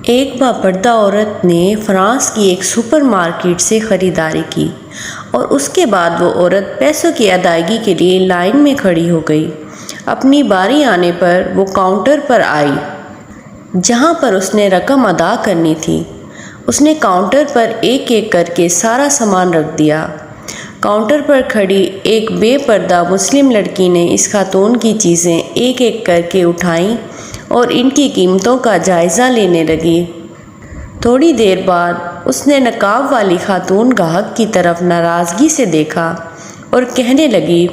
ایک باپردہ عورت نے فرانس کی ایک سپر مارکیٹ سے خریداری کی اور اس کے بعد وہ عورت پیسوں کی ادائیگی کے لیے لائن میں کھڑی ہو گئی۔ اپنی باری آنے پر وہ کاؤنٹر پر آئی جہاں پر اس نے رقم ادا کرنی تھی۔ اس نے کاؤنٹر پر ایک ایک کر کے سارا سامان رکھ دیا۔ کاؤنٹر پر کھڑی ایک بے پردہ مسلم لڑکی نے اس خاتون کی چیزیں ایک ایک کر کے اٹھائیں اور ان کی قیمتوں کا جائزہ لینے لگی۔ تھوڑی دیر بعد اس نے نقاب والی خاتون گاہک کی طرف ناراضگی سے دیکھا اور کہنے لگی،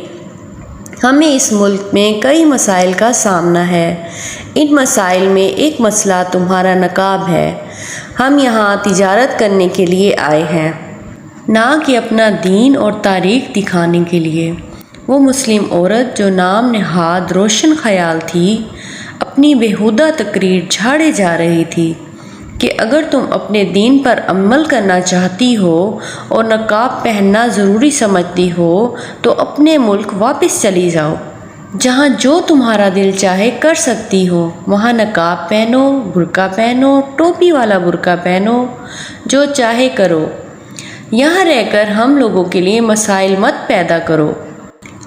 ہمیں اس ملک میں کئی مسائل کا سامنا ہے۔ ان مسائل میں ایک مسئلہ تمہارا نقاب ہے۔ ہم یہاں تجارت کرنے کے لیے آئے ہیں، نہ کہ اپنا دین اور تاریخ دکھانے کے لیے۔ وہ مسلم عورت جو نام نہاد روشن خیال تھی، اپنی بیہودہ تقریر جھاڑے جا رہی تھی کہ اگر تم اپنے دین پر عمل کرنا چاہتی ہو اور نقاب پہننا ضروری سمجھتی ہو تو اپنے ملک واپس چلی جاؤ، جہاں جو تمہارا دل چاہے کر سکتی ہو۔ وہاں نقاب پہنو، برقع پہنو، ٹوپی والا برقع پہنو، جو چاہے کرو۔ یہاں رہ کر ہم لوگوں کے لیے مسائل مت پیدا کرو۔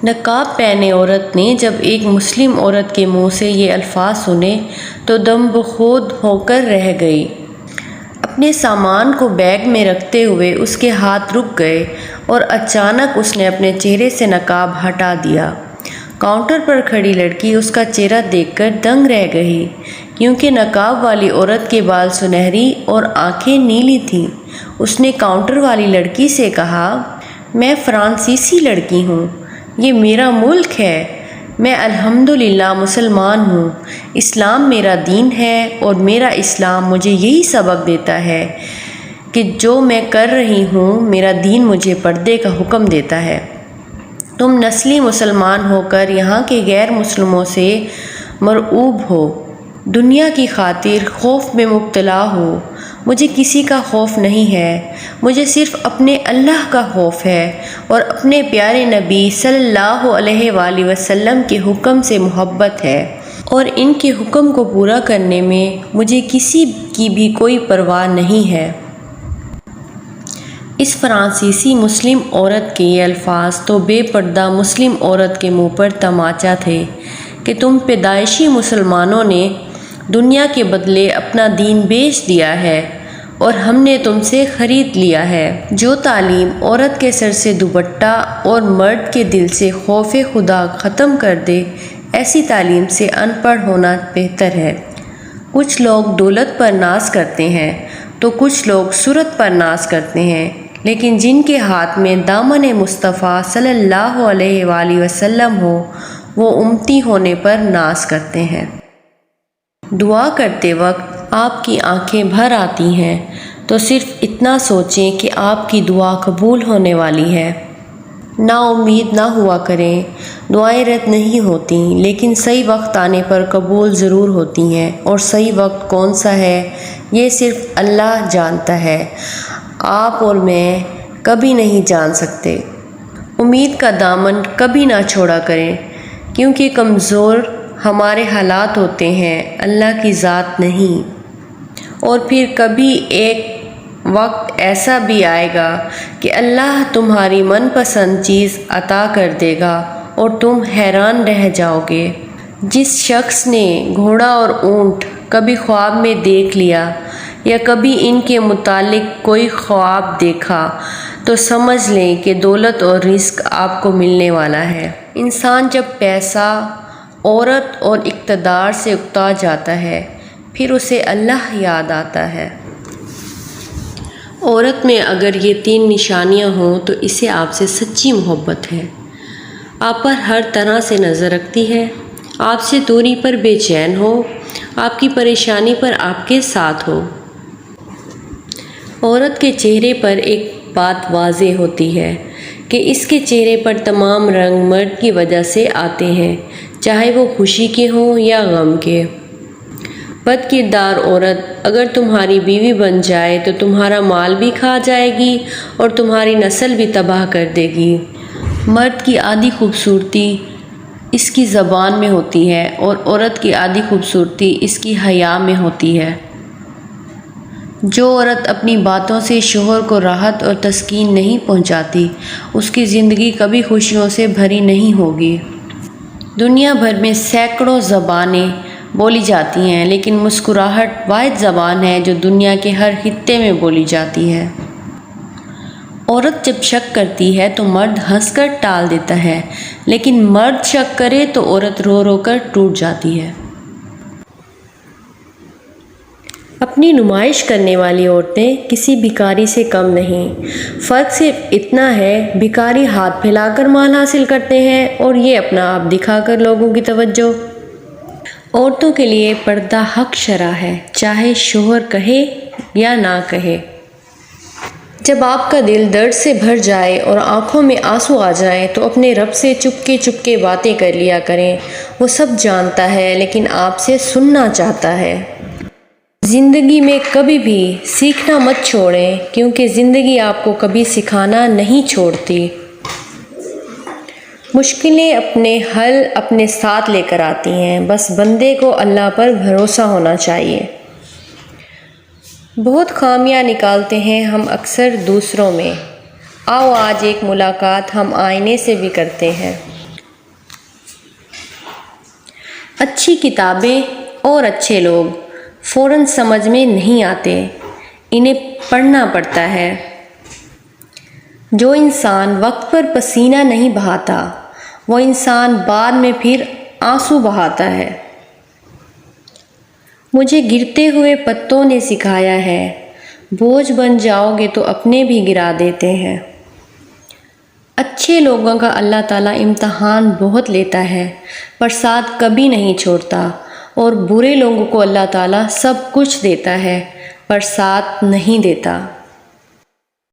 نقاب پہنے عورت نے جب ایک مسلم عورت کے منہ سے یہ الفاظ سنے تو دم بخود ہو کر رہ گئی۔ اپنے سامان کو بیگ میں رکھتے ہوئے اس کے ہاتھ رک گئے اور اچانک اس نے اپنے چہرے سے نقاب ہٹا دیا۔ کاؤنٹر پر کھڑی لڑکی اس کا چہرہ دیکھ کر دنگ رہ گئی، کیونکہ نقاب والی عورت کے بال سنہری اور آنکھیں نیلی تھیں۔ اس نے کاؤنٹر والی لڑکی سے کہا، میں فرانسیسی لڑکی ہوں، یہ میرا ملک ہے، میں الحمدللہ مسلمان ہوں۔ اسلام میرا دین ہے اور میرا اسلام مجھے یہی سبق دیتا ہے کہ جو میں کر رہی ہوں، میرا دین مجھے پردے کا حکم دیتا ہے۔ تم نسلی مسلمان ہو کر یہاں کے غیر مسلموں سے مرعوب ہو، دنیا کی خاطر خوف میں مبتلا ہو۔ مجھے کسی کا خوف نہیں ہے، مجھے صرف اپنے اللہ کا خوف ہے اور اپنے پیارے نبی صلی اللہ علیہ وآلہ وسلم کے حکم سے محبت ہے، اور ان کے حکم کو پورا کرنے میں مجھے کسی کی بھی کوئی پرواہ نہیں ہے۔ اس فرانسیسی مسلم عورت کے یہ الفاظ تو بے پردہ مسلم عورت کے منہ پر تماچا تھے کہ تم پیدائشی مسلمانوں نے دنیا کے بدلے اپنا دین بیچ دیا ہے اور ہم نے تم سے خرید لیا ہے۔ جو تعلیم عورت کے سر سے دوپٹہ اور مرد کے دل سے خوف خدا ختم کر دے، ایسی تعلیم سے ان پڑھ ہونا بہتر ہے۔ کچھ لوگ دولت پر ناز کرتے ہیں تو کچھ لوگ صورت پر ناز کرتے ہیں، لیکن جن کے ہاتھ میں دامن مصطفیٰ صلی اللہ علیہ وآلہ وسلم ہو، وہ امتی ہونے پر ناز کرتے ہیں۔ دعا کرتے وقت آپ کی آنکھیں بھر آتی ہیں تو صرف اتنا سوچیں کہ آپ کی دعا قبول ہونے والی ہے۔ نا امید نہ ہوا کریں، دعائیں رد نہیں ہوتی، لیکن صحیح وقت آنے پر قبول ضرور ہوتی ہیں، اور صحیح وقت کون سا ہے یہ صرف اللہ جانتا ہے، آپ اور میں کبھی نہیں جان سکتے۔ امید کا دامن کبھی نہ چھوڑا کریں، کیونکہ کمزور ہمارے حالات ہوتے ہیں، اللہ کی ذات نہیں۔ اور پھر کبھی ایک وقت ایسا بھی آئے گا کہ اللہ تمہاری من پسند چیز عطا کر دے گا اور تم حیران رہ جاؤ گے۔ جس شخص نے گھوڑا اور اونٹ کبھی خواب میں دیکھ لیا یا کبھی ان کے متعلق کوئی خواب دیکھا تو سمجھ لیں کہ دولت اور رزق آپ کو ملنے والا ہے۔ انسان جب پیسہ، عورت اور اقتدار سے اکتا جاتا ہے، پھر اسے اللہ یاد آتا ہے۔ عورت میں اگر یہ 3 نشانیاں ہوں تو اسے آپ سے سچی محبت ہے، آپ پر ہر طرح سے نظر رکھتی ہے، آپ سے دوری پر بے چین ہو، آپ کی پریشانی پر آپ کے ساتھ ہو۔ عورت کے چہرے پر ایک بات واضح ہوتی ہے کہ اس کے چہرے پر تمام رنگ مرد کی وجہ سے آتے ہیں، چاہے وہ خوشی کے ہوں یا غم کے۔ بد کردار عورت اگر تمہاری بیوی بن جائے تو تمہارا مال بھی کھا جائے گی اور تمہاری نسل بھی تباہ کر دے گی۔ مرد کی آدھی خوبصورتی اس کی زبان میں ہوتی ہے اور عورت کی آدھی خوبصورتی اس کی حیا میں ہوتی ہے۔ جو عورت اپنی باتوں سے شوہر کو راحت اور تسکین نہیں پہنچاتی، اس کی زندگی کبھی خوشیوں سے بھری نہیں ہوگی۔ دنیا بھر میں سینکڑوں زبانیں بولی جاتی ہیں، لیکن مسکراہٹ واحد زبان ہے جو دنیا کے ہر خطے میں بولی جاتی ہے۔ عورت جب شک کرتی ہے تو مرد ہنس کر ٹال دیتا ہے، لیکن مرد شک کرے تو عورت رو رو کر ٹوٹ جاتی ہے۔ اپنی نمائش کرنے والی عورتیں کسی بھکاری سے کم نہیں۔ فرق صرف اتنا ہے، بھکاری ہاتھ پھیلا کر مال حاصل کرتے ہیں اور یہ اپنا آپ دکھا کر لوگوں کی توجہ۔ عورتوں کے لیے پردہ حق شرع ہے، چاہے شوہر کہے یا نہ کہے۔ جب آپ کا دل درد سے بھر جائے اور آنکھوں میں آنسو آ جائیں تو اپنے رب سے چپکے باتیں کر لیا کریں۔ وہ سب جانتا ہے، لیکن آپ سے سننا چاہتا ہے۔ زندگی میں کبھی بھی سیکھنا مت چھوڑیں، کیونکہ زندگی آپ کو کبھی سکھانا نہیں چھوڑتی۔ مشکلیں اپنے حل اپنے ساتھ لے کر آتی ہیں، بس بندے کو اللہ پر بھروسہ ہونا چاہیے۔ بہت خامیاں نکالتے ہیں ہم اکثر دوسروں میں، آؤ آج ایک ملاقات ہم آئینے سے بھی کرتے ہیں۔ اچھی کتابیں اور اچھے لوگ فوراً سمجھ میں نہیں آتے، انہیں پڑھنا پڑتا ہے۔ جو انسان وقت پر پسینہ نہیں بہاتا، وہ انسان بعد میں پھر آنسو بہاتا ہے۔ مجھے گرتے ہوئے پتوں نے سکھایا ہے، بوجھ بن جاؤ گے تو اپنے بھی گرا دیتے ہیں۔ اچھے لوگوں کا اللہ تعالیٰ امتحان بہت لیتا ہے، پر ساتھ کبھی نہیں چھوڑتا، اور برے لوگوں کو اللہ تعالیٰ سب کچھ دیتا ہے، پر ساتھ نہیں دیتا۔